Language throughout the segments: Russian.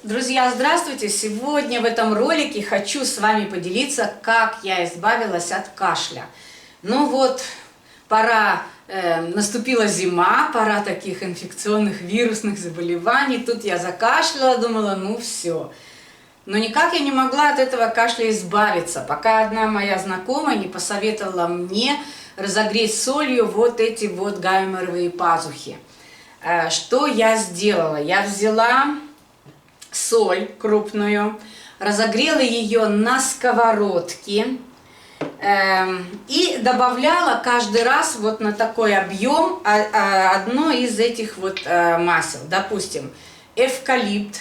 Друзья, здравствуйте! Сегодня в этом ролике хочу с вами поделиться, как я избавилась от кашля. Ну вот, наступила зима, пора таких инфекционных вирусных заболеваний. Тут я закашляла, думала, ну все. Но никак я не могла от этого кашля избавиться, пока одна моя знакомая не посоветовала мне разогреть солью вот эти вот гайморовые пазухи. Что я сделала? Я взяла соль крупную, разогрела ее на сковородке и добавляла каждый раз вот на такой объем одно из этих вот масел. Допустим, эвкалипт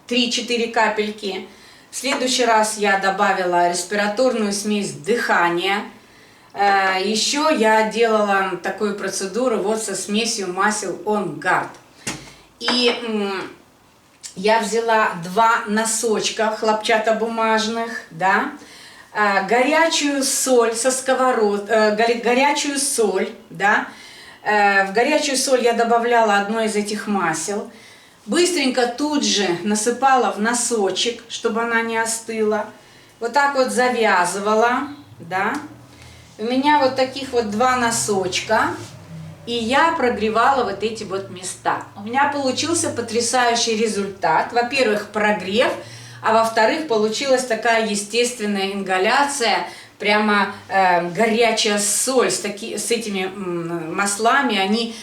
3-4 капельки. В следующий раз я добавила респираторную смесь дыхания. Еще я делала такую процедуру вот со смесью масел On Guard. И я взяла 2 носочка хлопчатобумажных, да, горячую соль со горячую соль, да, в горячую соль я добавляла одно из этих масел, быстренько тут же насыпала в носочек, чтобы она не остыла, вот так вот завязывала, да, у меня вот таких вот 2 носочка. И я прогревала вот эти вот места. У меня получился потрясающий результат. Во-первых, прогрев, а во-вторых, получилась такая естественная ингаляция, прямо горячая соль с этими маслами. Они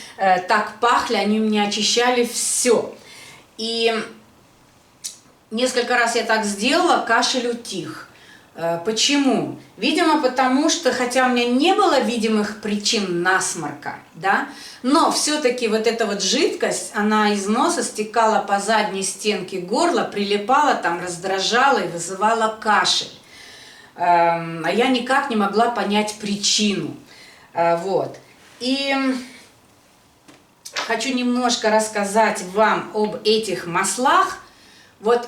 так пахли, они мне очищали все. И несколько раз я так сделала, кашель утих. Почему? Видимо, потому что, хотя у меня не было видимых причин насморка, да, но все-таки вот эта вот жидкость, она из носа стекала по задней стенке горла, прилипала там, раздражала и вызывала кашель. А я никак не могла понять причину. Вот. И хочу немножко рассказать вам об этих маслах. Вот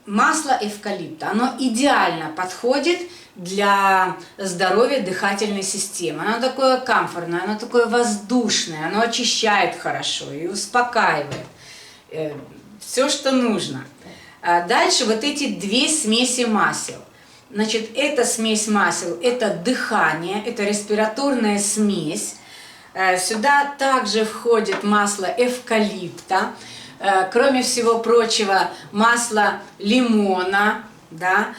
масло эвкалипта, оно идеально подходит для здоровья дыхательной системы. Оно такое комфортное, оно такое воздушное, оно очищает хорошо и успокаивает. Все, что нужно. Дальше вот эти 2 смеси масел. Значит, эта смесь масел, это дыхание, это респираторная смесь. Сюда также входит масло эвкалипта. Кроме всего прочего, масло лимона, да,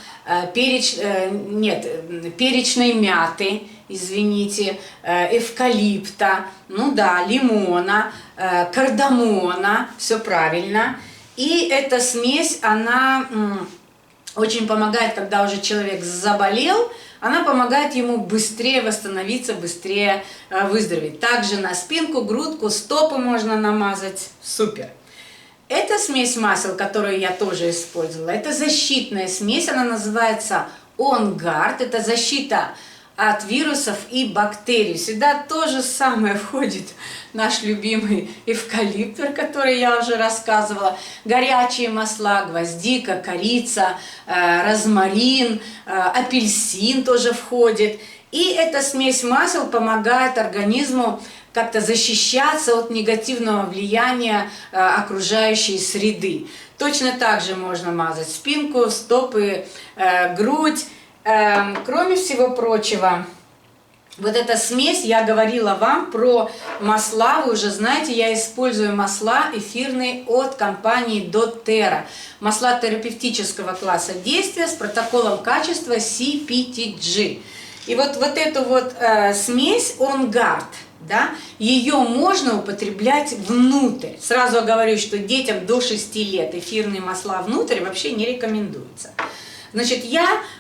перечной мяты, извините, эвкалипта, ну да, лимона, кардамона, все правильно. И эта смесь, она очень помогает, когда уже человек заболел, она помогает ему быстрее восстановиться, быстрее выздороветь. Также на спинку, грудку, стопы можно намазать, супер. Эта смесь масел, которую я тоже использовала, это защитная смесь, она называется On Guard, это защита от вирусов и бактерий. Сюда то же самое входит наш любимый эвкалипт, про который я уже рассказывала, горячие масла, гвоздика, корица, розмарин, апельсин тоже входит. И эта смесь масел помогает организму как-то защищаться от негативного влияния окружающей среды. Точно так же можно мазать спинку, стопы, грудь. Кроме всего прочего, вот эта смесь, я говорила вам про масла, вы уже знаете, я использую масла эфирные от компании doTERRA. Масла терапевтического класса действия с протоколом качества CPTG. И вот эту вот смесь On Guard, да, ее можно употреблять внутрь. Сразу говорю, что детям до 6 лет эфирные масла внутрь вообще не рекомендуется. Значит,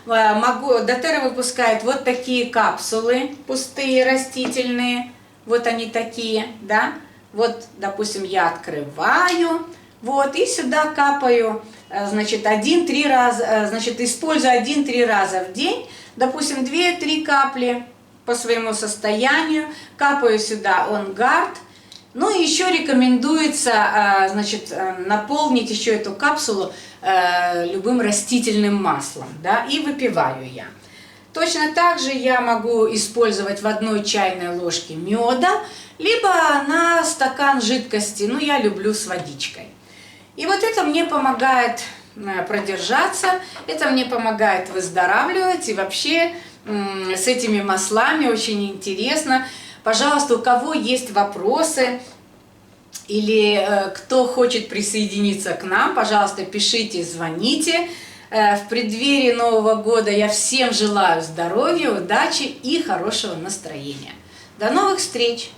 doTERRA выпускает вот такие капсулы, пустые, растительные, вот они такие, да. Вот, допустим, я открываю, вот, и сюда капаю, значит, 1-3 раза, значит, использую 1-3 раза в день, допустим, 2-3 капли по своему состоянию, капаю сюда On Guard. Ну и еще рекомендуется, значит, наполнить еще эту капсулу любым растительным маслом, да, и выпиваю я. Точно так же я могу использовать в 1 чайной ложке меда, либо на стакан жидкости, ну я люблю с водичкой. И вот это мне помогает продержаться, это мне помогает выздоравливать, и вообще с этими маслами очень интересно. Пожалуйста, у кого есть вопросы или кто хочет присоединиться к нам, пожалуйста, пишите, звоните. В преддверии Нового года я всем желаю здоровья, удачи и хорошего настроения. До новых встреч!